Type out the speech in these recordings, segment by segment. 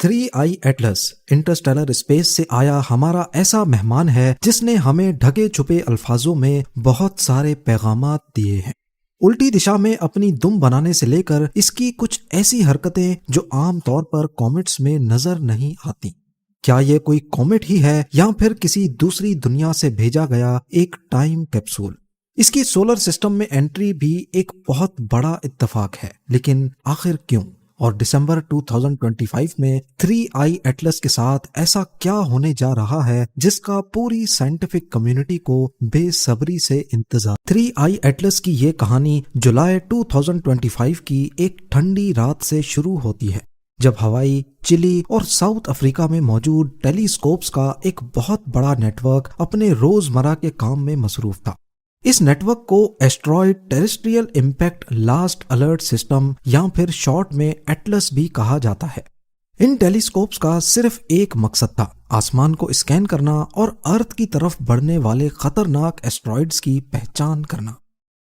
3i Atlas interstellar space سے آیا ہمارا ایسا مہمان ہے جس نے ہمیں ڈھکے چھپے الفاظوں میں بہت سارے پیغامات دیے ہیں۔ الٹی دشا میں اپنی دم بنانے سے لے کر اس کی کچھ ایسی حرکتیں جو عام طور پر کامٹس میں نظر نہیں آتی۔ کیا یہ کوئی کامٹ ہی ہے یا پھر کسی دوسری دنیا سے بھیجا گیا ایک ٹائم کیپسول؟ اس کی سولر سسٹم میں انٹری بھی ایک بہت بڑا اتفاق ہے، لیکن آخر کیوں؟ اور دسمبر 2025 میں 3i ایٹلس کے ساتھ ایسا کیا ہونے جا رہا ہے جس کا پوری سائنٹیفک کمیونٹی کو بے صبری سے انتظار۔ 3i ایٹلس کی یہ کہانی جولائی 2025 کی ایک ٹھنڈی رات سے شروع ہوتی ہے، جب ہوائی، چلی اور ساؤتھ افریقہ میں موجود ٹیلیسکوپس کا ایک بہت بڑا نیٹ ورک اپنے روزمرہ کے کام میں مصروف تھا۔ اس نیٹ ورک کو asteroid terrestrial impact last alert system یا پھر شارٹ میں ایٹلس بھی کہا جاتا ہے۔ ان ٹیلیسکوپس کا صرف ایک مقصد تھا، آسمان کو اسکین کرنا اور ارتھ کی طرف بڑھنے والے خطرناک ایسٹرائڈز کی پہچان کرنا۔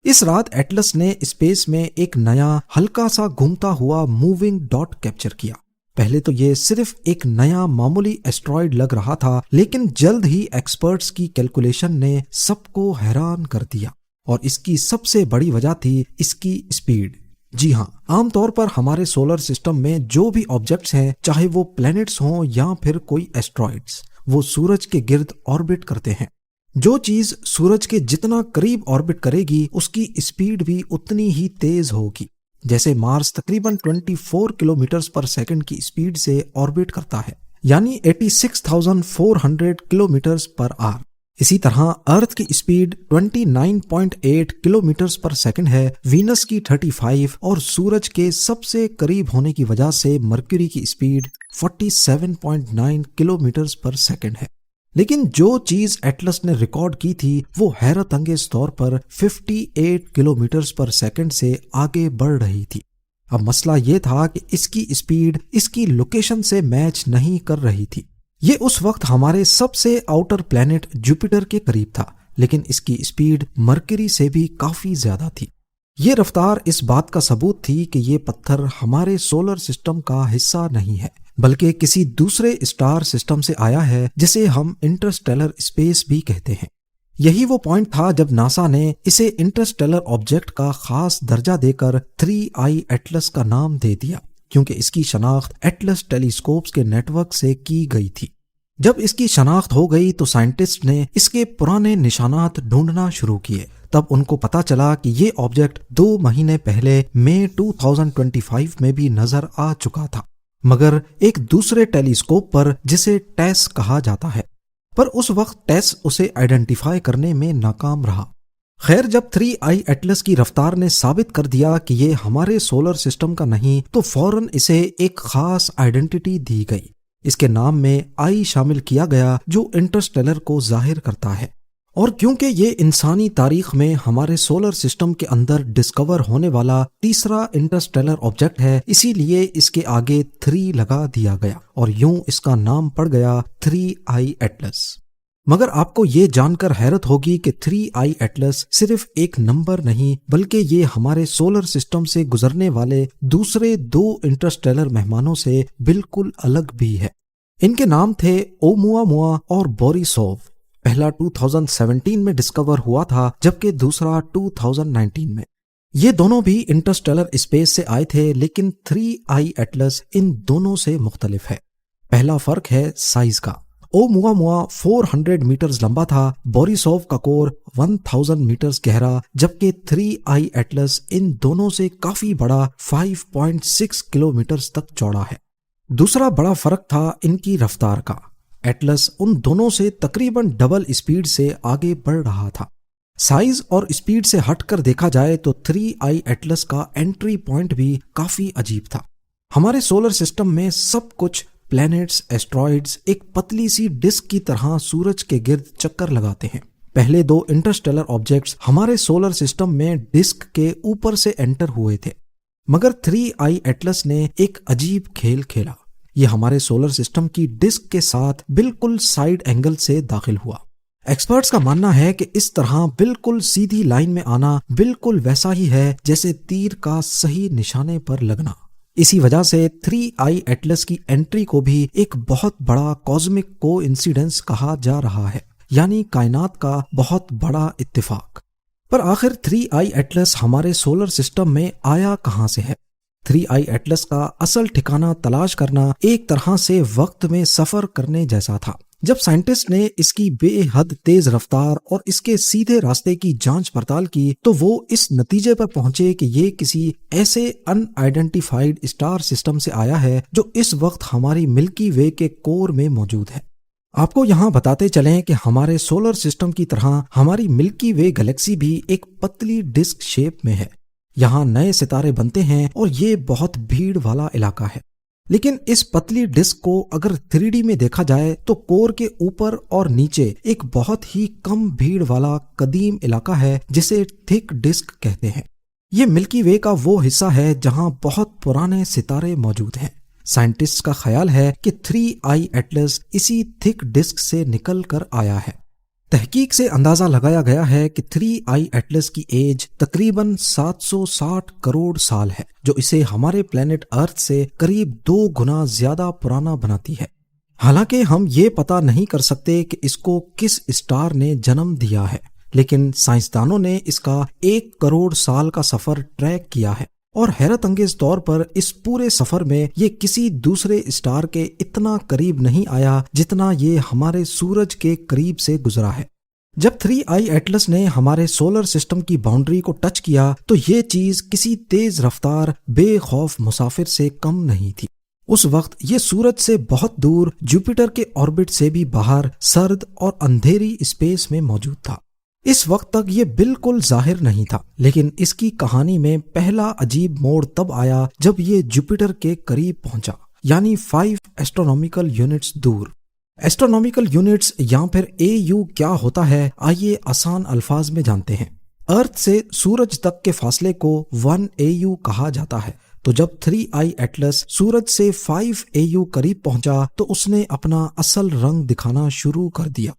اس رات ایٹلس نے اسپیس میں ایک نیا ہلکا سا گھومتا ہوا موونگ ڈاٹ کیپچر کیا۔ پہلے تو یہ صرف ایک نیا معمولی ایسٹرائڈ لگ رہا تھا، لیکن جلد ہی ایکسپرٹس کی کیلکولیشن نے سب کو حیران کر دیا، اور اس کی سب سے بڑی وجہ تھی اس کی اسپیڈ۔ جی ہاں، عام طور پر ہمارے سولر سسٹم میں جو بھی آبجیکٹس ہیں، چاہے وہ پلینٹس ہوں یا پھر کوئی ایسٹرائڈس، وہ سورج کے گرد آربٹ کرتے ہیں۔ جو چیز سورج کے جتنا قریب آربٹ کرے گی اس کی اسپیڈ بھی اتنی ہی تیز ہوگی۔ جیسے مارس تقریباً 24 کلومیٹرز پر سیکنڈ کی اسپیڈ سے آربٹ کرتا ہے، یعنی 86,400 کلومیٹرز پر آور۔ اسی طرح ارتھ کی اسپیڈ 29.8 کلومیٹرز پر سیکنڈ ہے، وینس کی 35 اور سورج کے سب سے قریب ہونے کی وجہ سے مرکوری کی اسپیڈ 47.9 کلومیٹرز پر سیکنڈ ہے۔ لیکن جو چیز ایٹلس نے ریکارڈ کی تھی وہ حیرت انگیز طور پر 58 کلومیٹرز پر سیکنڈ سے آگے بڑھ رہی تھی۔ اب مسئلہ یہ تھا کہ اس کی اسپیڈ اس کی لوکیشن سے میچ نہیں کر رہی تھی۔ یہ اس وقت ہمارے سب سے آؤٹر پلینٹ جوپیٹر کے قریب تھا، لیکن اس کی اسپیڈ مرکری سے بھی کافی زیادہ تھی۔ یہ رفتار اس بات کا ثبوت تھی کہ یہ پتھر ہمارے سولر سسٹم کا حصہ نہیں ہے، بلکہ کسی دوسرے اسٹار سسٹم سے آیا ہے جسے ہم انٹرسٹیلر اسپیس بھی کہتے ہیں۔ یہی وہ پوائنٹ تھا جب ناسا نے اسے انٹرسٹیلر آبجیکٹ کا خاص درجہ دے کر 3i ایٹلس کا نام دے دیا، کیونکہ اس کی شناخت ایٹلس ٹیلیسکوپس کے نیٹ ورک سے کی گئی تھی۔ جب اس کی شناخت ہو گئی تو سائنٹسٹ نے اس کے پرانے نشانات ڈھونڈنا شروع کیے۔ تب ان کو پتا چلا کہ یہ آبجیکٹ 2 مہینے پہلے مئی 2025 میں بھی نظر آ چکا تھا، مگر ایک دوسرے ٹیلیسکوپ پر جسے ٹیس کہا جاتا ہے، پر اس وقت ٹیس اسے آئیڈینٹیفائی کرنے میں ناکام رہا۔ خیر، جب 3i ایٹلس کی رفتار نے ثابت کر دیا کہ یہ ہمارے سولر سسٹم کا نہیں تو فوراً اسے ایک خاص آئیڈینٹی دی گئی۔ اس کے نام میں آئی شامل کیا گیا جو انٹرسٹیلر کو ظاہر کرتا ہے، اور کیونکہ یہ انسانی تاریخ میں ہمارے سولر سسٹم کے اندر ڈسکور ہونے والا تیسرا انٹرسٹیلر آبجیکٹ ہے، اسی لیے اس کے آگے 3 لگا دیا گیا، اور یوں اس کا نام پڑ گیا 3i ایٹلس۔ مگر آپ کو یہ جان کر حیرت ہوگی کہ 3i ایٹلس صرف ایک نمبر نہیں، بلکہ یہ ہمارے سولر سسٹم سے گزرنے والے دوسرے 2 انٹرسٹیلر مہمانوں سے بالکل الگ بھی ہے۔ ان کے نام تھے اومواموا اور بوریسوو۔ پہلا 2017 میں ڈسکور ہوا تھا، جبکہ دوسرا 2019 میں۔ یہ دونوں بھی انٹرسٹیلر اسپیس سے آئے تھے، لیکن 3i ایٹلس ان دونوں سے مختلف ہے۔ پہلا فرق ہے سائز کا۔ اومواموا 400 میٹرز لمبا تھا، بوریسوو کا کور 1000 میٹرز گہرا، جبکہ 3i ایٹلس ان دونوں سے کافی بڑا 5.6 کلومیٹرز تک چوڑا ہے۔ دوسرا بڑا فرق تھا ان کی رفتار کا۔ ایٹلس ان دونوں سے تقریباً ڈبل اسپیڈ سے آگے بڑھ رہا تھا۔ سائز اور اسپیڈ سے ہٹ کر دیکھا جائے تو 3i ایٹلس کا انٹری پوائنٹ بھی کافی عجیب تھا۔ ہمارے سولر سسٹم میں سب کچھ پلینٹس، ایسٹرائڈز ایک پتلی سی ڈسک کی طرح سورج کے گرد چکر لگاتے ہیں۔ پہلے 2 انٹرسٹیلر آبجیکٹس ہمارے سولر سسٹم میں ڈسک کے اوپر سے انٹر ہوئے تھے، مگر 3i ایٹلس نے ایک عجیب کھیل کھیلا۔ یہ ہمارے سولر سسٹم کی ڈسک کے ساتھ بالکل سائیڈ اینگل سے داخل ہوا۔ ایکسپرٹس کا ماننا ہے کہ اس طرح بالکل سیدھی لائن میں آنا بالکل ویسا ہی ہے جیسے تیر کا صحیح نشانے پر لگنا۔ اسی وجہ سے 3i ایٹلس کی انٹری کو بھی ایک بہت بڑا کازمک کو انسیڈنس کہا جا رہا ہے، یعنی کائنات کا بہت بڑا اتفاق۔ پر آخر 3i ایٹلس ہمارے سولر سسٹم میں آیا کہاں سے ہے؟ 3i ایٹلس کا اصل ٹھکانہ تلاش کرنا ایک طرح سے وقت میں سفر کرنے جیسا تھا۔ جب سائنٹسٹ نے اس کی بے حد تیز رفتار اور اس کے سیدھے راستے کی جانچ پڑتال کی تو وہ اس نتیجے پر پہنچے کہ یہ کسی ایسے ان آئیڈینٹیفائیڈ اسٹار سسٹم سے آیا ہے جو اس وقت ہماری ملکی وے کے کور میں موجود ہے۔ آپ کو یہاں بتاتے چلیں کہ ہمارے سولر سسٹم کی طرح ہماری ملکی وے گلیکسی بھی ایک پتلی ڈسک شیپ میں ہے۔ یہاں نئے ستارے بنتے ہیں اور یہ بہت بھیڑ والا علاقہ ہے، لیکن اس پتلی ڈسک کو اگر 3D میں دیکھا جائے تو کور کے اوپر اور نیچے ایک بہت ہی کم بھیڑ والا قدیم علاقہ ہے جسے تھک ڈسک کہتے ہیں۔ یہ ملکی وے کا وہ حصہ ہے جہاں بہت پرانے ستارے موجود ہیں۔ سائنٹسٹ کا خیال ہے کہ 3i ایٹلس اسی تھک ڈسک سے نکل کر آیا ہے۔ تحقیق سے اندازہ لگایا گیا ہے کہ 3i ایٹلس کی ایج تقریباً 760 کروڑ سال ہے، جو اسے ہمارے پلینٹ ارتھ سے قریب 2 گنا زیادہ پرانا بناتی ہے۔ حالانکہ ہم یہ پتہ نہیں کر سکتے کہ اس کو کس اسٹار نے جنم دیا ہے، لیکن سائنسدانوں نے اس کا 1 کروڑ سال کا سفر ٹریک کیا ہے، اور حیرت انگیز طور پر اس پورے سفر میں یہ کسی دوسرے اسٹار کے اتنا قریب نہیں آیا جتنا یہ ہمارے سورج کے قریب سے گزرا ہے۔ جب 3i ایٹلس نے ہمارے سولر سسٹم کی باؤنڈری کو ٹچ کیا تو یہ چیز کسی تیز رفتار بے خوف مسافر سے کم نہیں تھی۔ اس وقت یہ سورج سے بہت دور جوپیٹر کے آربٹ سے بھی باہر سرد اور اندھیری اسپیس میں موجود تھا۔ اس وقت تک یہ بالکل ظاہر نہیں تھا، لیکن اس کی کہانی میں پہلا عجیب موڑ تب آیا جب یہ جوپیٹر کے قریب پہنچا، یعنی 5 ایسٹرونامیکل یونٹس دور۔ ایسٹرونامیکل یونٹس یا پھر AU کیا ہوتا ہے، آئیے آسان الفاظ میں جانتے ہیں۔ ارتھ سے سورج تک کے فاصلے کو 1 AU کہا جاتا ہے۔ تو جب 3i ایٹلس سورج سے 5 AU قریب پہنچا تو اس نے اپنا اصل رنگ دکھانا شروع کر دیا۔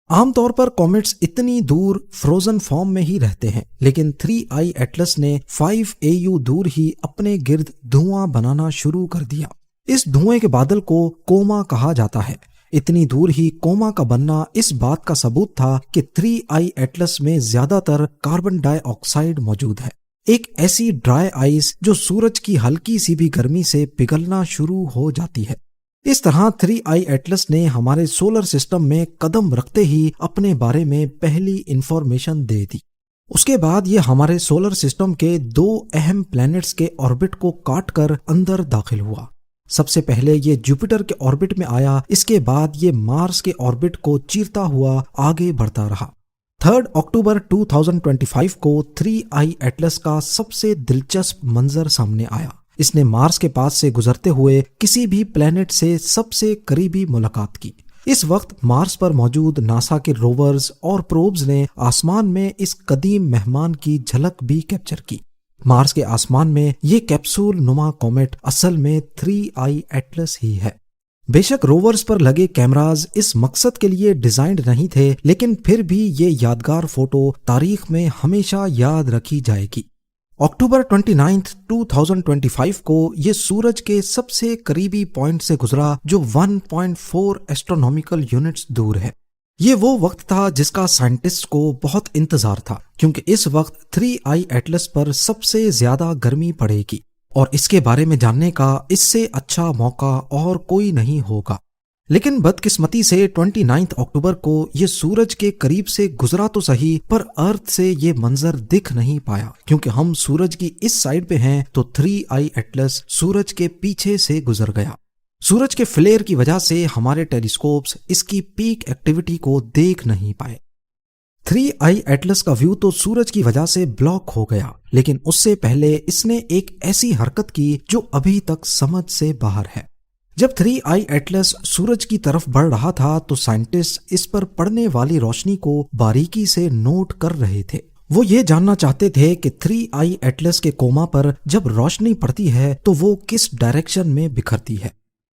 عام طور پر کومیٹس اتنی دور فروزن فارم میں ہی رہتے ہیں، لیکن 3i ایٹلس نے 5 AU دور ہی اپنے گرد دھواں بنانا شروع کر دیا۔ اس دھوئیں کے بادل کو کوما کہا جاتا ہے۔ اتنی دور ہی کوما کا بننا اس بات کا ثبوت تھا کہ 3i ایٹلس میں زیادہ تر کاربن ڈائی آکسائڈ موجود ہے، ایک ایسی ڈرائی آئس جو سورج کی ہلکی سی بھی گرمی سے پگھلنا شروع ہو جاتی ہے۔ اس طرح 3i ایٹلس نے ہمارے سولر سسٹم میں قدم رکھتے ہی اپنے بارے میں پہلی انفارمیشن دے دی۔ اس کے بعد یہ ہمارے سولر سسٹم کے 2 اہم پلینٹس کے آربٹ کو کاٹ کر اندر داخل ہوا۔ سب سے پہلے یہ جوپیٹر کے آربٹ میں آیا، اس کے بعد یہ مارس کے آربٹ کو چیرتا ہوا آگے بڑھتا رہا۔ 3 اکتوبر 2025 کو 3i ایٹلس کا سب سے دلچسپ منظر سامنے آیا۔ اس نے مارس کے پاس سے گزرتے ہوئے کسی بھی پلینٹ سے سب سے قریبی ملاقات کی۔ اس وقت مارس پر موجود ناسا کے روورز اور پروبز نے آسمان میں اس قدیم مہمان کی جھلک بھی کیپچر کی۔ مارس کے آسمان میں یہ کیپسول نما کومیٹ اصل میں 3i ایٹلس ہی ہے۔ بے شک روورز پر لگے کیمراز اس مقصد کے لیے ڈیزائنڈ نہیں تھے، لیکن پھر بھی یہ یادگار فوٹو تاریخ میں ہمیشہ یاد رکھی جائے گی۔ اکتوبر 29، 2025 کو یہ سورج کے سب سے قریبی پوائنٹ سے گزرا جو 1.4 ایسٹرونامیکل یونٹس دور ہے۔ یہ وہ وقت تھا جس کا سائنٹسٹ کو بہت انتظار تھا، کیونکہ اس وقت 3i ایٹلس پر سب سے زیادہ گرمی پڑے گی، اور اس کے بارے میں جاننے کا اس سے اچھا موقع اور کوئی نہیں ہوگا۔ لیکن بدقسمتی سے 29 اکتوبر کو یہ سورج کے قریب سے گزرا تو صحیح، پر ارتھ سے یہ منظر دکھ نہیں پایا، کیونکہ ہم سورج کی اس سائیڈ پہ ہیں تو 3i ایٹلس سورج کے پیچھے سے گزر گیا۔ سورج کے فلیئر کی وجہ سے ہمارے ٹیلیسکوپس اس کی پیک ایکٹیویٹی کو دیکھ نہیں پائے۔ 3i ایٹلس کا ویو تو سورج کی وجہ سے بلاک ہو گیا، لیکن اس سے پہلے اس نے ایک ایسی حرکت کی جو ابھی تک سمجھ سے باہر ہے۔ جب 3i ایٹلس سورج کی طرف بڑھ رہا تھا تو سائنٹسٹ اس پر پڑنے والی روشنی کو باریکی سے نوٹ کر رہے تھے۔ وہ یہ جاننا چاہتے تھے کہ 3i ایٹلس کے کوما پر جب روشنی پڑتی ہے تو وہ کس ڈائریکشن میں بکھرتی ہے۔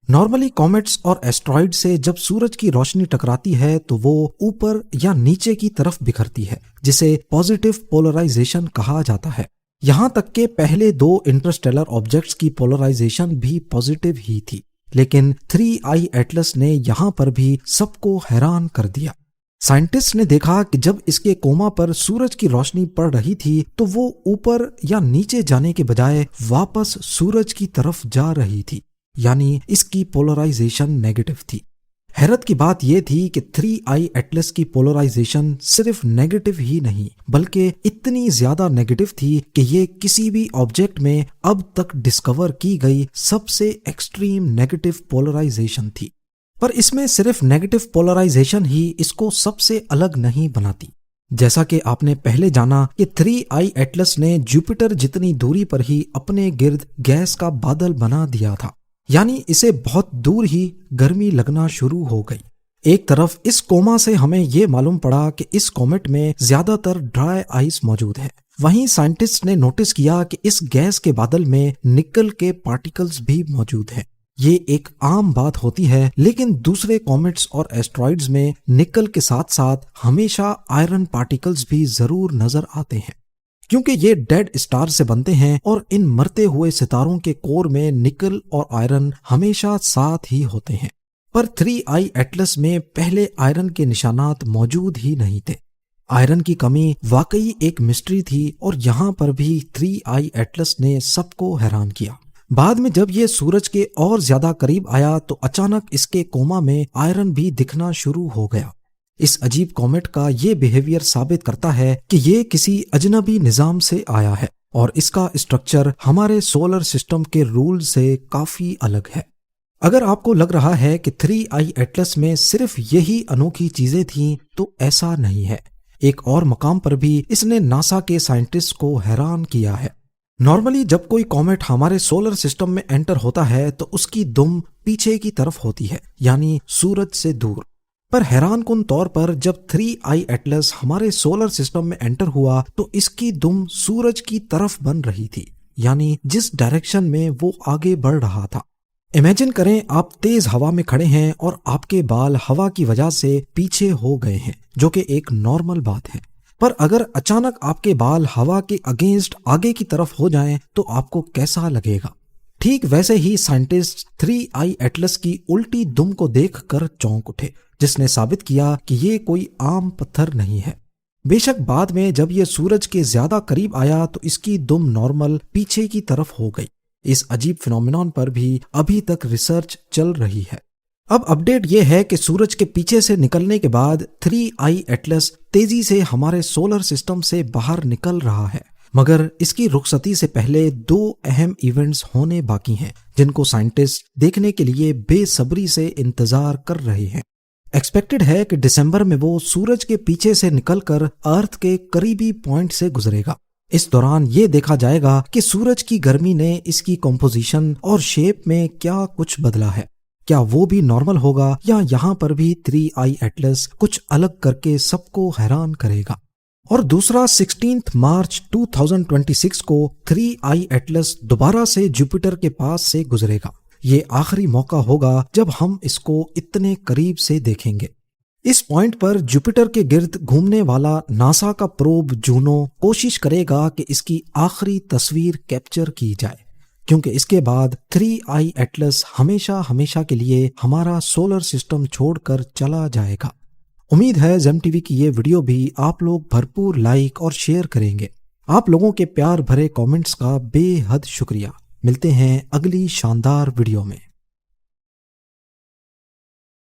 نارملی کومیٹس اور ایسٹرائیڈ سے جب سورج کی روشنی ٹکراتی ہے تو وہ اوپر یا نیچے کی طرف بکھرتی ہے، جسے پازیٹیو پولرائزیشن کہا جاتا ہے۔ یہاں تک کہ پہلے 2 انٹرسٹیلر آبجیکٹس کی پولرائزیشن بھی پازیٹیو ہی تھی، لیکن 3I ایٹلس نے یہاں پر بھی سب کو حیران کر دیا۔ سائنٹسٹ نے دیکھا کہ جب اس کے کوما پر سورج کی روشنی پڑ رہی تھی تو وہ اوپر یا نیچے جانے کے بجائے واپس سورج کی طرف جا رہی تھی، یعنی اس کی پولرائزیشن نیگیٹو تھی۔ حیرت کی بات یہ تھی کہ 3I ایٹلس کی پولرائزیشن صرف نیگیٹو ہی نہیں بلکہ اتنی زیادہ نیگیٹو تھی کہ یہ کسی بھی آبجیکٹ میں اب تک ڈسکور کی گئی سب سے ایکسٹریم نیگیٹو پولرائزیشن تھی۔ پر اس میں صرف نیگیٹو پولرائزیشن ہی اس کو سب سے الگ نہیں بناتی۔ جیسا کہ آپ نے پہلے جانا کہ 3I ایٹلس نے جوپیٹر جتنی دوری پر ہی اپنے گرد گیس کا بادل بنا دیا تھا، یعنی اسے بہت دور ہی گرمی لگنا شروع ہو گئی۔ ایک طرف اس کوما سے ہمیں یہ معلوم پڑا کہ اس کومیٹ میں زیادہ تر ڈرائی آئس موجود ہے، وہیں سائنٹسٹ نے نوٹس کیا کہ اس گیس کے بادل میں نکل کے پارٹیکلز بھی موجود ہیں۔ یہ ایک عام بات ہوتی ہے، لیکن دوسرے کومیٹس اور ایسٹرائڈز میں نکل کے ساتھ ساتھ ہمیشہ آئرن پارٹیکلز بھی ضرور نظر آتے ہیں، کیونکہ یہ ڈیڈ اسٹار سے بنتے ہیں اور ان مرتے ہوئے ستاروں کے کور میں نکل اور آئرن ہمیشہ ساتھ ہی ہوتے ہیں۔ پر 3I ایٹلس میں پہلے آئرن کے نشانات موجود ہی نہیں تھے۔ آئرن کی کمی واقعی ایک مسٹری تھی اور یہاں پر بھی 3I ایٹلس نے سب کو حیران کیا۔ بعد میں جب یہ سورج کے اور زیادہ قریب آیا تو اچانک اس کے کوما میں آئرن بھی دکھنا شروع ہو گیا۔ اس عجیب کومیٹ کا یہ بیہیویئر ثابت کرتا ہے کہ یہ کسی اجنبی نظام سے آیا ہے اور اس کا اسٹرکچر ہمارے سولر سسٹم کے رول سے کافی الگ ہے۔ اگر آپ کو لگ رہا ہے کہ 3I ایٹلس میں صرف یہی انوکھی چیزیں تھیں تو ایسا نہیں ہے۔ ایک اور مقام پر بھی اس نے ناسا کے سائنٹسٹ کو حیران کیا ہے۔ نارملی جب کوئی کومیٹ ہمارے سولر سسٹم میں انٹر ہوتا ہے تو اس کی دم پیچھے کی طرف ہوتی ہے، یعنی سورج سے دور۔ پر حیران کن طور پر جب 3I ایٹلس ہمارے سولر سسٹم میں انٹر ہوا تو اس کی دم سورج کی طرف بن رہی تھی، یعنی جس ڈائریکشن میں وہ آگے بڑھ رہا تھا۔ امیجن کریں آپ تیز ہوا میں کھڑے ہیں اور آپ کے بال ہوا کی وجہ سے پیچھے ہو گئے ہیں، جو کہ ایک نارمل بات ہے۔ پر اگر اچانک آپ کے بال ہوا کے اگینسٹ آگے کی طرف ہو جائیں تو آپ کو کیسا لگے گا؟ ٹھیک ویسے ہی سائنٹسٹ 3I ایٹلس کی الٹی دم کو دیکھ کر چونک اٹھے، جس نے ثابت کیا کہ یہ کوئی عام پتھر نہیں ہے۔ بے شک بعد میں جب یہ سورج کے زیادہ قریب آیا تو اس کی دم نارمل پیچھے کی طرف ہو گئی۔ اس عجیب فینومینون پر بھی ابھی تک ریسرچ چل رہی ہے۔ اب اپڈیٹ یہ ہے کہ سورج کے پیچھے سے نکلنے کے بعد 3I ایٹلس تیزی سے ہمارے سولر سسٹم سے باہر نکل رہا ہے، مگر اس کی رخصتی سے پہلے 2 اہم ایونٹس ہونے باقی ہیں جن کو سائنٹسٹ دیکھنے کے لیے بے صبری سے انتظار کر رہے ہیں۔ ایکسپیکٹڈ ہے کہ دسمبر میں وہ سورج کے پیچھے سے نکل کر ارتھ کے قریبی پوائنٹ سے گزرے گا۔ اس دوران یہ دیکھا جائے گا کہ سورج کی گرمی نے اس کی کمپوزیشن اور شیپ میں کیا کچھ بدلا ہے۔ کیا وہ بھی نارمل ہوگا یا یہاں پر بھی 3I ایٹلس کچھ الگ کر کے سب کو حیران کرے گا؟ اور دوسرا 16 مارچ 2026 کو 3I ایٹلس دوبارہ سے جوپیٹر کے پاس سے گزرے گا۔ یہ آخری موقع ہوگا جب ہم اس کو اتنے قریب سے دیکھیں گے۔ اس پوائنٹ پر جوپیٹر کے گرد گھومنے والا ناسا کا پروب جونو کوشش کرے گا کہ اس کی آخری تصویر کیپچر کی جائے، کیونکہ اس کے بعد 3I ایٹلس ہمیشہ ہمیشہ کے لیے ہمارا سولر سسٹم چھوڑ کر چلا جائے گا۔ امید ہے زیم ٹی وی کی یہ ویڈیو بھی آپ لوگ بھرپور لائک اور شیئر کریں گے۔ آپ لوگوں کے پیار بھرے کامنٹس کا بے حد شکریہ۔ ملتے ہیں اگلی شاندار ویڈیو میں۔